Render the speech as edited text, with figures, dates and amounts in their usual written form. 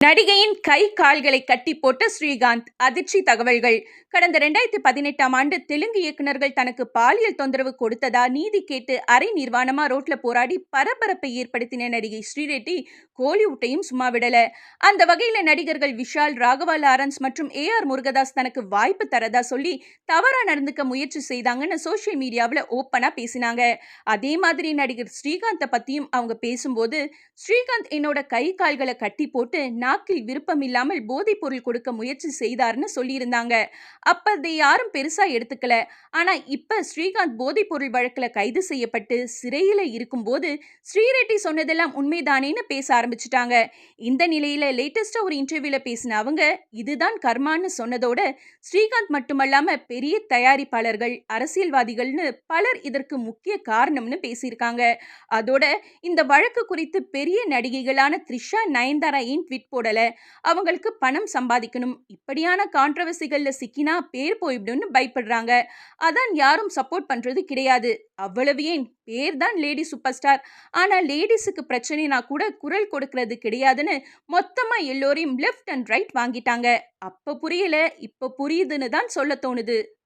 நடிகையின் கை கால்களை கட்டி போட்ட ஸ்ரீகாந்த் அதிர்ச்சி தகவல்கள். கடந்த 2018ஆம் ஆண்டு தெலுங்கு இயக்குனர்கள் தனக்கு பாலியல் தொந்தரவு கொடுத்ததா நீதி கேட்டு அரை நிர்வாணமா ரோட்ல போராடி பரபரப்பை ஏற்படுத்தின நடிகை ஸ்ரீரெட்டி கோலிவுட்டையும் சும்மா விடல. அந்த வகையில நடிகர்கள் விஷால், ராகவா லாரன்ஸ் மற்றும் AR முருகதாஸ் தனக்கு வாய்ப்பு தரதா சொல்லி தவறா நடந்துக்க முயற்சி செய்தாங்கன்னு சோஷியல் மீடியாவில் ஓப்பனா பேசினாங்க. அதே மாதிரி நடிகர் ஸ்ரீகாந்தை பத்தியும் அவங்க பேசும்போது, ஸ்ரீகாந்த் என்னோட கை கால்களை கட்டி போட்டு நாக்கில் விருப்பம் இல்லாமல் போதைப் பொருள் கொடுக்க முயற்சி செய்தார்னு சொல்லியிருந்தாங்க. அப்ப அதை யாரும் பெருசா எடுத்துக்கல. ஆனா இப்ப ஸ்ரீகாந்த் போதைப் பொருள் வழக்குல கைது செய்யப்பட்டு சிறையில இருக்கும்போது ஸ்ரீரெட்டி சொன்னதெல்லாம் உண்மைதானேன்னு பேச ஆரம்பிச்சுட்டாங்க. இந்த நிலையில லேட்டஸ்டா ஒரு இன்டர்வியூல பேசின அவங்க இதுதான் கர்மான்னு சொன்னதோட ஸ்ரீகாந்த் மட்டுமல்லாம பெரிய தயாரிப்பாளர்கள், அரசியல்வாதிகள்னு பலர் இதற்கு முக்கிய காரணம்னு பேசியிருக்காங்க. அதோட இந்த வழக்கு குறித்து பெரிய நடிகைகளான த்ரிஷா, நயன்தாரா ஏன் ட்வீட் போடல, அவங்களுக்கு பணம் சம்பாதிக்கணும், இப்படியான கான்ட்ரவர்சிகள்ல சிக்கினா பேர் போய்விடும்னு பயப்படுறாங்க. அதான் யாரும் சப்போர்ட் பண்றது கிடையாது. அவ்வளவு ஏன், பேர் தான் லேடி சூப்பர் ஸ்டார், ஆனா லேடிஸுக்கு பிரச்சனைனா கூட குரல் கொடுக்கறது கிடையாதுன்னு மொத்தமா எல்லோரையும் லெஃப்ட் அண்ட் ரைட் வாங்கிட்டாங்க. அப்ப புரியல, இப்ப புரியுதுன்னு தான் சொல்ல தோணுது.